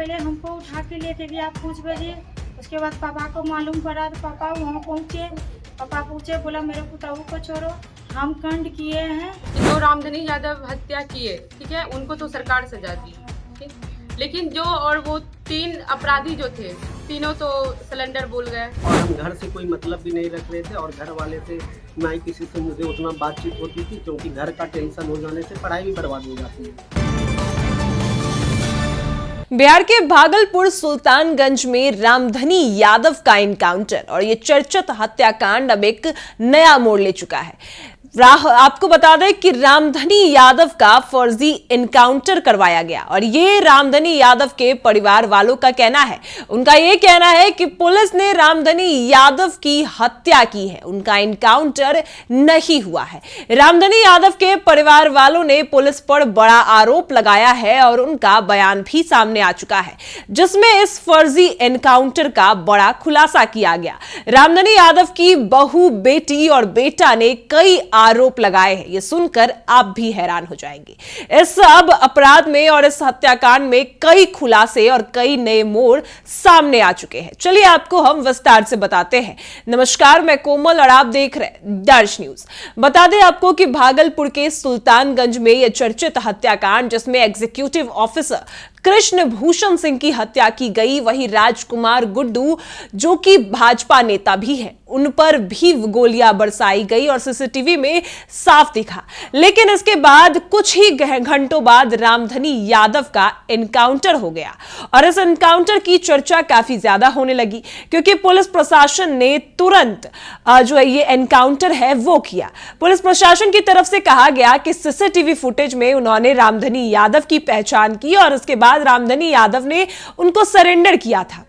पहले हमको उठा के लेके गया 5 बजे। उसके बाद पापा को मालूम पड़ा तो पापा वहाँ पहुँचे। पापा पूछे, बोला मेरे पुताऊ को छोड़ो, हम कांड किए हैं। जो रामधनी यादव हत्या किए, ठीक है, उनको तो सरकार सजा दी, ठीक, लेकिन जो और वो 3 अपराधी जो थे, तीनों तो सिलेंडर बोल गए। और हम घर से कोई मतलब भी नहीं रख रहे थे और घर वाले से ना ही किसी से मुझे उतना बातचीत होती थी, क्योंकि घर का टेंशन हो जाने से पढ़ाई भी बर्बाद हो जाती है। बिहार के भागलपुर सुल्तानगंज में रामधनी यादव का एनकाउंटर और ये चर्चित हत्याकांड अब एक नया मोड़ ले चुका है। आपको बता दें कि रामधनी यादव का फर्जी एनकाउंटर करवाया गया और ये रामधनी यादव के परिवार वालों का कहना है। उनका ये कहना है कि पुलिस ने रामधनी यादव की हत्या की है, उनका एनकाउंटर नहीं हुआ है। रामधनी यादव के परिवार वालों ने पुलिस पर बड़ा आरोप लगाया है और उनका बयान भी सामने आ चुका है, जिसमें इस फर्जी एनकाउंटर का बड़ा खुलासा किया गया। रामधनी यादव की बहू, बेटी और बेटा ने कई आरोप लगाए हैं। ये सुनकर आप भी हैरान हो जाएंगे। इस अब अपराध में और इस हत्याकांड में कई खुलासे और कई नए मोड़ सामने आ चुके हैं। चलिए आपको हम विस्तार से बताते हैं। नमस्कार, मैं कोमल और आप देख रहे हैं दर्श न्यूज। बता दें आपको कि भागलपुर के सुल्तानगंज में यह चर्चित हत्याकांड, जिसमें एग्जीक्यूटिव ऑफिसर कृष्ण भूषण सिंह की हत्या की गई, वही राजकुमार गुड्डू जो कि भाजपा नेता भी हैं, उन पर भी गोलियां बरसाई गई और सीसीटीवी में साफ दिखा। लेकिन इसके बाद कुछ ही घंटों बाद रामधनी यादव का एनकाउंटर हो गया और इस एनकाउंटर की चर्चा काफी ज्यादा होने लगी, क्योंकि पुलिस प्रशासन ने तुरंत जो ये एनकाउंटर है वो किया। पुलिस प्रशासन की तरफ से कहा गया कि सीसीटीवी फुटेज में उन्होंने रामधनी यादव की पहचान की और उसके बाद रामधनी यादव ने उनको सरेंडर किया था।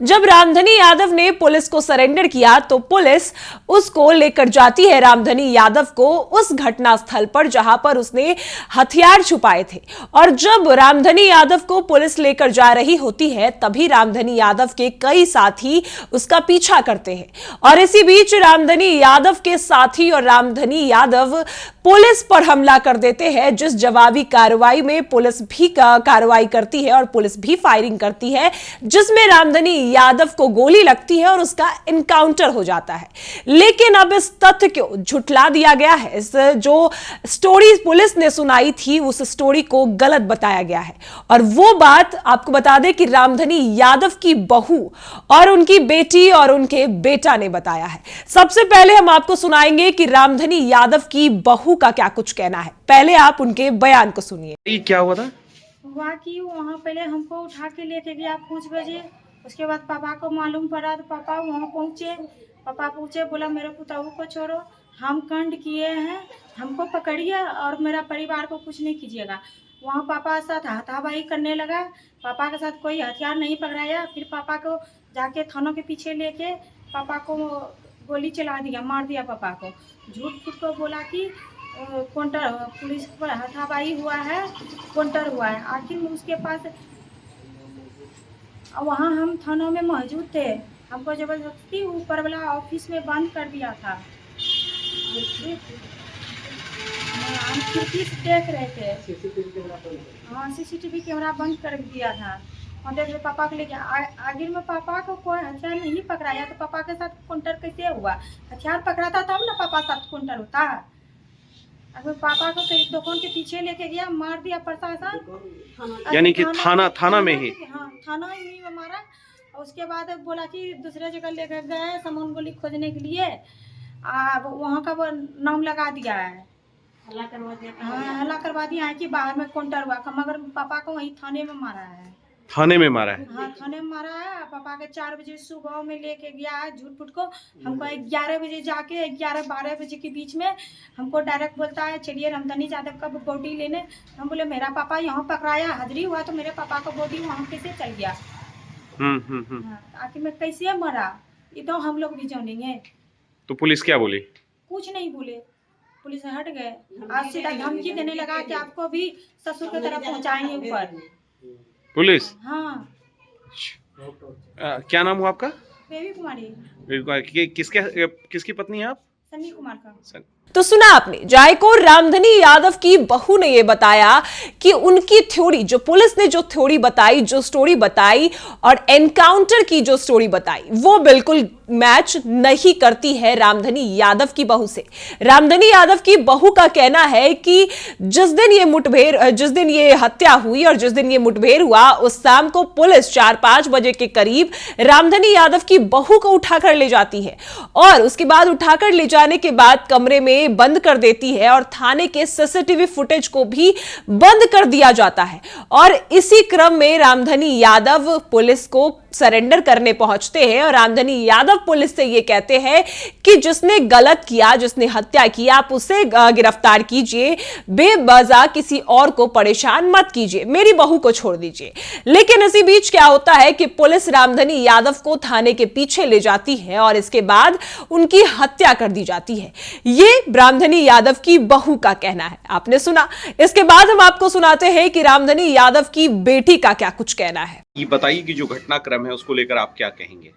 जब रामधनी यादव ने पुलिस को सरेंडर किया तो पुलिस उसको लेकर जाती है, रामधनी यादव को, उस घटना स्थल पर जहां पर उसने हथियार छुपाए थे। और जब रामधनी यादव को पुलिस लेकर जा रही होती है, तभी रामधनी यादव के कई साथी उसका पीछा करते हैं और इसी बीच रामधनी यादव के साथी और रामधनी यादव पुलिस पर हमला कर देते हैं, जिस जवाबी कार्रवाई में पुलिस भी कार्रवाई करती है और पुलिस भी फायरिंग करती है, जिसमें रामधनी यादव को गोली लगती है और उसका एनकाउंटर हो जाता है। लेकिन अब इस तथ्य को झुठला दिया गया है। इस जो स्टोरी पुलिस ने सुनाई थी, उस स्टोरी को गलत बताया गया है और वो बात आपको बता दें कि रामधनी यादव की बहू और उनकी बेटी और उनके बेटा ने बताया है। सबसे पहले हम आपको सुनाएंगे कि रामधनी यादव की बहू का क्या कुछ कहना है। पहले आप उनके बयान को सुनिए। क्या हुआ था? हुआ कि वहाँ पहले हमको उठा के लेके गया 5 बजे। उसके बाद पापा को मालूम पड़ा तो पापा वहाँ पहुँचे। पापा पूछे, बोला मेरे पुताऊ को छोड़ो, हम कांड किए हैं, हमको पकड़िए और मेरा परिवार को कुछ नहीं कीजिएगा। वहाँ पापा के साथ हाथापाई करने लगा। पापा के साथ कोई हथियार नहीं पकड़ाया। फिर पापा को जाके थानों के पीछे लेके पापा को गोली चला दिया, मार दिया पापा को। झूठ फूट को बोला कि काउंटर पुलिस पर हाथापाई हुआ है, काउंटर हुआ है। आखिर में उसके पास वहाँ हम थानों में मौजूद थे, हमको जबरदस्ती ऊपर वाला ऑफिस में बंद कर दिया था। हम खिड़की से देख रहे थे। हाँ, सीसीटीवी कैमरा बंद कर दिया था। और देख पापा को लेके आखिर में पापा को कोई हथियार नहीं पकड़ाया तो पापा के साथ काउंटर कैसे हुआ? हथियार पकड़ाता तब ना पापा साथ काउंटर होता। अगर पापा को दुकान के पीछे लेके गया, मार दिया प्रशासन, यानी कि थाना में ही? हाँ, थाना ही में मारा। उसके बाद बोला कि दूसरे जगह लेकर गए सामान गोली खोजने के लिए, वहाँ का वो नाम लगा दिया है, हल्ला करवा दिया। हाँ, हल्ला करवा दिया है कि बाहर में काउंटर हुआ, मगर पापा को वहीं थाने में मारा है। थाने में मारा है? हाँ, थाने में मारा है। पापा के 4 बजे सुबह में लेके गया है झूठ फूट को। हमको 11 बजे जाके 11-12 बजे के बीच में हमको डायरेक्ट बोलता है, चलिए रामधनी यादव का बॉडी लेने। हम बोले मेरा पापा यहाँ पकड़ाया, हाजिरी हुआ तो मेरे पापा का बॉडी वहाँ कैसे चल गया? हाँ, आखिर में कैसे मरा ये तो हम लोग भी जानेंगे। तो पुलिस क्या बोली? कुछ नहीं बोले, पुलिस हट गए। आज सीधा धमकी देने लगा कि आपको भी ससुर की तरफ पहुँचाएंगे ऊपर। पुलिस? हाँ। क्या नाम हुआ आपका? बेबी कुमारी। किसकी पत्नी है आप? सनी कुमार का। तो सुना आपने, जायकोर रामधनी यादव की बहू ने यह बताया कि उनकी थ्योरी, जो पुलिस ने जो थ्योरी बताई, जो स्टोरी बताई और एनकाउंटर की जो स्टोरी बताई, वो बिल्कुल मैच नहीं करती है रामधनी यादव की बहू से। रामधनी यादव की बहू का कहना है कि जिस दिन ये हत्या हुई और जिस दिन ये मुठभेड़ हुआ, उस शाम को पुलिस 4-5 बजे के करीब रामधनी यादव की बहू को उठाकर ले जाती है और उसके बाद उठाकर ले जाने के बाद कमरे में बंद कर देती है और थाने के सीसीटीवी फुटेज को भी बंद कर दिया जाता है। और इसी क्रम में रामधनी यादव पुलिस को सरेंडर करने पहुंचते हैं और रामधनी यादव पुलिस से यह कहते हैं कि जिसने गलत किया, जिसने हत्या की, आप उसे गिरफ्तार कीजिए, बेवजह किसी और को परेशान मत कीजिए, मेरी बहू को छोड़ दीजिए। लेकिन इसी बीच क्या होता है कि पुलिस रामधनी यादव को थाने के पीछे ले जाती है और इसके बाद उनकी हत्या कर दी जाती है। यह रामधनी यादव की बहू का कहना है, आपने सुना। इसके बाद हम आपको सुनाते हैं कि रामधनी यादव की बेटी का क्या कुछ कहना है। ये बताइए कि जो घटनाक्रम है उसको लेकर आप क्या कहेंगे?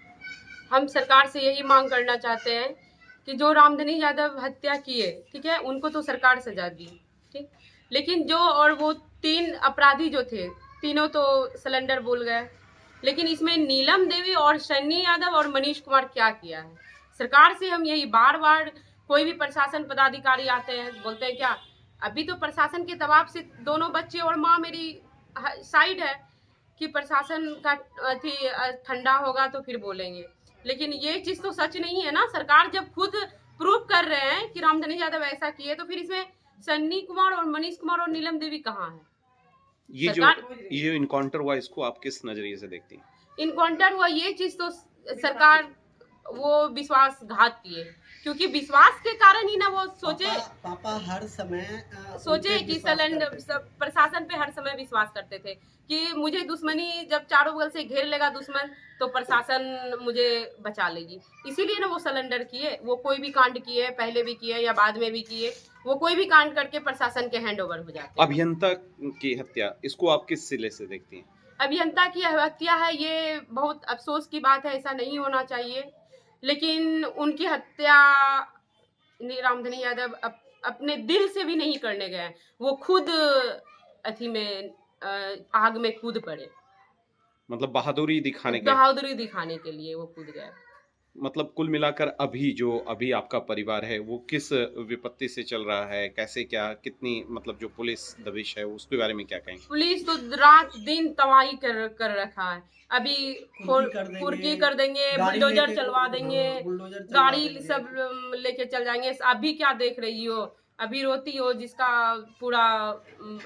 हम सरकार से यही मांग करना चाहते हैं कि जो रामधनी यादव हत्या किए, ठीक है, उनको तो सरकार सजा दी, ठीक, लेकिन जो और वो 3 अपराधी जो थे, तीनों तो सिलेंडर बोल गए, लेकिन इसमें नीलम देवी और सन्नी यादव और मनीष कुमार क्या किया है? सरकार से हम यही बार बार, कोई भी प्रशासन पदाधिकारी आते हैं बोलते हैं क्या, अभी तो प्रशासन के दबाव से दोनों बच्चे और माँ मेरी साइड है कि प्रशासन का ठंडा होगा तो फिर बोलेंगे, लेकिन ये चीज़ तो सच नहीं है ना। सरकार जब खुद प्रूव कर रहे हैं कि रामधनी यादव ऐसा किए, तो फिर इसमें सन्नी कुमार और मनीष कुमार और नीलम देवी कहाँ है? ये जो इनकाउंटर हुआ, इसको आप किस नजरिए से देखती हैं? इनकाउंटर हुआ, ये चीज़ तो सरकार वो विश्वासघात किए, क्योंकि विश्वास के कारण ही ना वो पापा हर समय सोचे कि सिलेंडर प्रशासन पे हर समय विश्वास करते थे कि मुझे दुश्मनी जब चारों बगल से घेर लेगा दुश्मन, तो प्रशासन मुझे बचा लेगी, इसीलिए ना वो सिलेंडर किए। वो कोई भी कांड किए, पहले भी किए या बाद में भी किए, वो कोई भी कांड करके प्रशासन के हैंड ओवर हो जाते हैं। अभियंता की हत्या, इसको आप किस सिले से देखती हैं? अभियंता की हत्या है, ये बहुत अफसोस की बात है, ऐसा नहीं होना चाहिए, लेकिन उनकी हत्या रामधनी यादव अपने दिल से भी नहीं करने गए, वो खुद अथी में आग में कूद पड़े, मतलब बहादुरी दिखाने के लिए वो कूद गए। मतलब कुल मिलाकर अभी आपका परिवार है वो किस विपत्ति से चल रहा है, कैसे, क्या, कितनी, मतलब जो पुलिस दबिश है उसके बारे में क्या कहेंगे? पुलिस तो रात दिन तबाही कर रखा है, अभी कुर्की कर देंगे, बुलडोजर चलवा देंगे, गाड़ी सब लेके चल जाएंगे। अभी क्या देख रही हो, अभी रोती हो, जिसका पूरा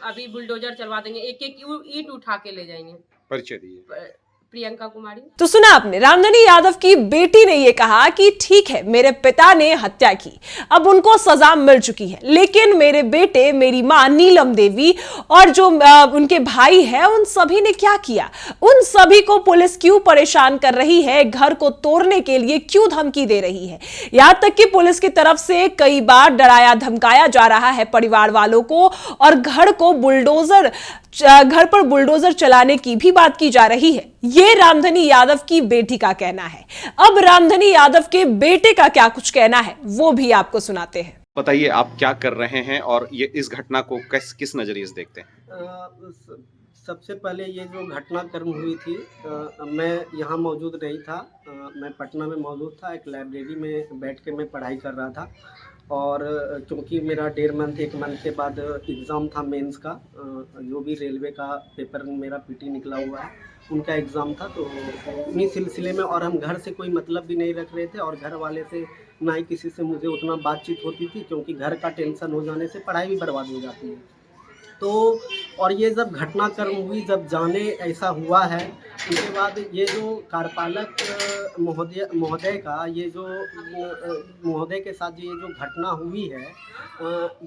अभी बुलडोजर चलवा देंगे, एक एक ईंट उठा के ले जाएंगे। परिचय दीजिए। प्रियंका कुमारी। तो सुना आपने, रामधनी यादव की बेटी ने यह कहा कि ठीक है, मेरे पिता ने हत्या की, अब उनको सजा मिल चुकी है, लेकिन मेरे बेटे, मेरी मां नीलम देवी और जो उनके भाई है, उन सभी ने क्या किया? उन सभी को पुलिस क्यों परेशान कर रही है? घर को तोड़ने के लिए क्यों धमकी दे रही है? यहां तक कि पुलिस की तरफ से कई बार डराया धमकाया जा रहा है परिवार वालों को और घर पर बुलडोजर चलाने की भी बात की जा रही है। ये रामधनी यादव की बेटी का कहना है। अब रामधनी यादव के बेटे का क्या कुछ कहना है, वो भी आपको सुनाते हैं। बताइए, आप क्या कर रहे हैं और ये इस घटना को किस नजरिए से देखते हैं? सबसे पहले ये जो घटनाक्रम हुई थी, मैं यहाँ मौजूद नहीं था, मैं पटना में मौजूद था, एक लाइब्रेरी में बैठ के मैं पढ़ाई कर रहा था। और क्योंकि मेरा 1.5 मंथ के बाद एग्ज़ाम था मेंस का, जो भी रेलवे का पेपर मेरा पीटी निकला हुआ है उनका एग्ज़ाम था, तो उन्हीं सिलसिले में, और हम घर से कोई मतलब भी नहीं रख रहे थे और घर वाले से ना ही किसी से मुझे उतना बातचीत होती थी, क्योंकि घर का टेंशन हो जाने से पढ़ाई भी बर्बाद हो जाती है। तो और ये जब घटनाक्रम हुई, जब जाने ऐसा हुआ है, उसके बाद ये जो कार्यपालक महोदय का ये जो महोदय के साथ ये जो घटना हुई है,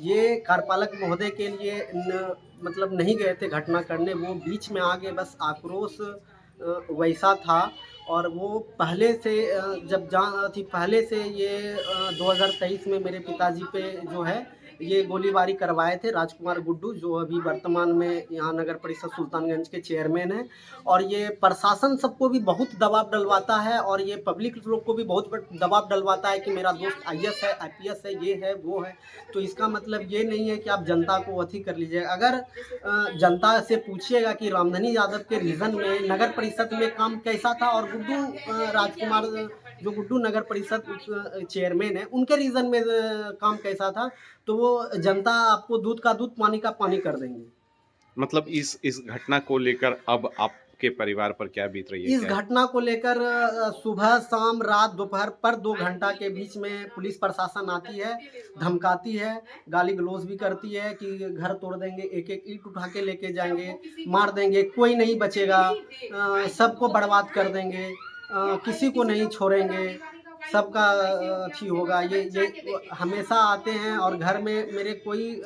ये कार्यपालक महोदय के लिए मतलब नहीं गए थे घटना करने, वो बीच में आगे बस आक्रोश वैसा था। और वो पहले से पहले से ये 2023 में मेरे पिताजी पे जो है ये गोलीबारी करवाए थे राजकुमार गुड्डू, जो अभी वर्तमान में यहाँ नगर परिषद सुल्तानगंज के चेयरमैन हैं। और ये प्रशासन सबको भी बहुत दबाव डलवाता है और ये पब्लिक लोग को भी बहुत दबाव डलवाता है कि मेरा दोस्त IAS है, IPS है, ये है वो है। तो इसका मतलब ये नहीं है कि आप जनता को अथी कर लीजिए। अगर जनता से पूछिएगा कि रामधनी यादव के रीजन में नगर परिषद में काम कैसा था और गुड्डू राजकुमार जो गुड्डू नगर परिषद चेयरमैन है उनके रीजन में काम कैसा था, तो वो जनता आपको दूध का दूध पानी का पानी कर देंगे। मतलब इस घटना को लेकर अब आपके परिवार पर क्या बीत रही है? इस घटना को लेकर सुबह शाम रात दोपहर पर 2 घंटा के बीच में पुलिस प्रशासन आती है, धमकाती है, गाली गलौज भी करती है कि घर तोड़ देंगे, एक एक ईंट उठा के लेके जाएंगे, मार देंगे, कोई नहीं बचेगा, सबको बर्बाद कर देंगे, किसी को नहीं छोड़ेंगे, सबका अच्छी होगा। ये हमेशा आते हैं और घर में मेरे कोई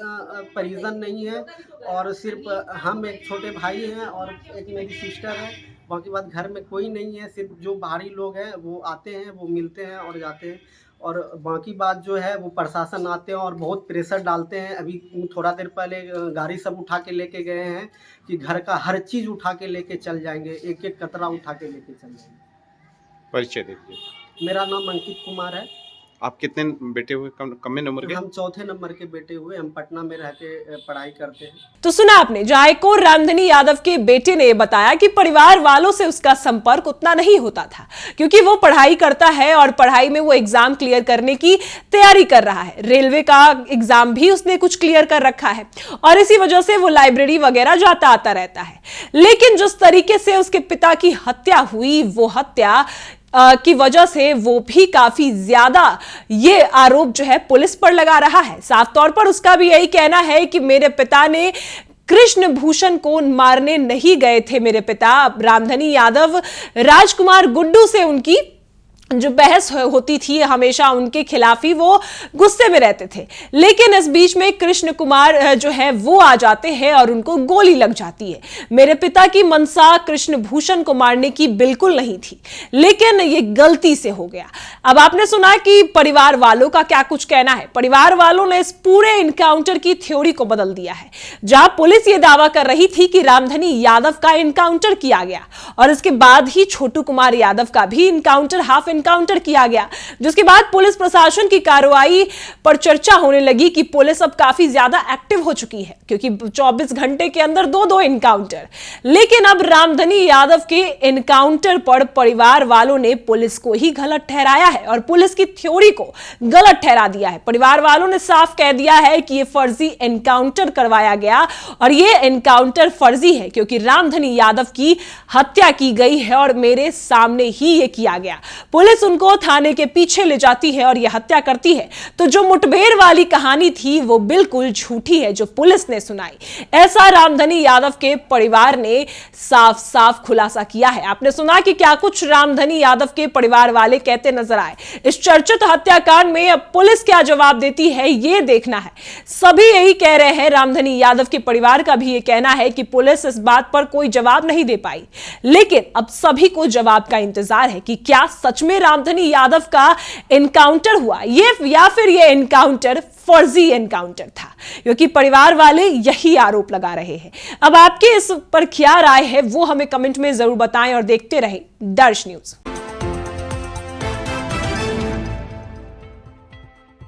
परिजन नहीं है और सिर्फ हम एक छोटे भाई हैं और एक मेरी सिस्टर है। बाकी बात घर में कोई नहीं है, सिर्फ जो बाहरी लोग हैं वो आते हैं, वो मिलते हैं और जाते हैं। और बाकी बात जो है वो प्रशासन आते हैं और बहुत प्रेशर डालते हैं। अभी थोड़ा देर पहले गाड़ी सब उठा के लेके गए हैं कि घर का हर चीज़ उठा के लेके चल जाएंगे, एक एक कतरा उठा के लेके चल जाएंगे। परिचय देखिए। मेरा नाम अंकित कुमार है। आप कितने बेटे हुए? कम नंबर के? हम चौथे नंबर के बेटे हुए। हम पटना में रह के पढ़ाई करते हैं। तो सुना आपने, जायकोर रामधनी यादव के बेटे ने बताया कि परिवार वालों से उसका संपर्क उतना नहीं होता था क्योंकि वो पढ़ाई करता है और पढ़ाई में वो एग्जाम क्लियर करने की तैयारी कर रहा है। रेलवे का एग्जाम भी उसने कुछ क्लियर कर रखा है और इसी वजह से वो लाइब्रेरी वगैरह जाता आता रहता है। लेकिन जिस तरीके से उसके पिता की हत्या हुई, वो हत्या की वजह से वो भी काफी ज्यादा ये आरोप जो है पुलिस पर लगा रहा है। साफ तौर पर उसका भी यही कहना है कि मेरे पिता ने कृष्ण भूषण को मारने नहीं गए थे। मेरे पिता रामधनी यादव राजकुमार गुड्डू से उनकी जो बहस होती थी हमेशा उनके खिलाफ ही वो गुस्से में रहते थे। लेकिन इस बीच में कृष्ण कुमार जो है वो आ जाते हैं और उनको गोली लग जाती है। मेरे पिता की मनसा कृष्ण भूषण को मारने की बिल्कुल नहीं थी, लेकिन ये गलती से हो गया। अब आपने सुना कि परिवार वालों का क्या कुछ कहना है। परिवार वालों ने इस पूरे इनकाउंटर की थ्योरी को बदल दिया है। जहां पुलिस ये दावा कर रही थी कि रामधनी यादव का इनकाउंटर किया गया और इसके बाद ही छोटू कुमार यादव का भी इनकाउंटर हाफ इनकाउंटर किया गया, जिसके बाद पुलिस प्रशासन की कार्रवाई पर चर्चा होने लगी कि पुलिस अब काफी ज्यादा एक्टिव हो चुकी है क्योंकि 24 घंटे के अंदर 2-2 इनकाउंटर। लेकिन अब रामधनी यादव के इनकाउंटर पर परिवार वालों ने पुलिस को ही गलत ठहराया है और पुलिस की थ्योरी को गलत ठहरा दिया है। परिवार वालों ने साफ कह दिया है कि यह फर्जी एनकाउंटर करवाया गया और यह एनकाउंटर फर्जी है क्योंकि रामधनी यादव की हत्या की गई है और मेरे सामने ही यह किया गया। पुलिस उनको थाने के पीछे ले जाती है और यह हत्या करती है। तो जो मुठभेड़ वाली कहानी थी वो बिल्कुल झूठी है जो पुलिस ने सुनाई। ऐसा रामधनी यादव के परिवार ने साफ साफ खुलासा किया है। आपने सुना कि क्या कुछ रामधनी यादव के परिवार वाले कहते नजर आए। इस चर्चित हत्याकांड में अब पुलिस क्या जवाब देती है ये देखना है। सभी यही कह रहे हैं, रामधनी यादव के परिवार का भी ये कहना है कि पुलिस इस बात पर कोई जवाब नहीं दे पाई, लेकिन अब सभी को जवाब का इंतजार है कि क्या सच में रामधनी यादव का एनकाउंटर हुआ ये या फिर ये एनकाउंटर फर्जी एनकाउंटर था, क्योंकि परिवार वाले यही आरोप लगा रहे हैं। अब आपके इस पर क्या राय है वो हमें कमेंट में जरूर बताएं और देखते रहें दर्श न्यूज।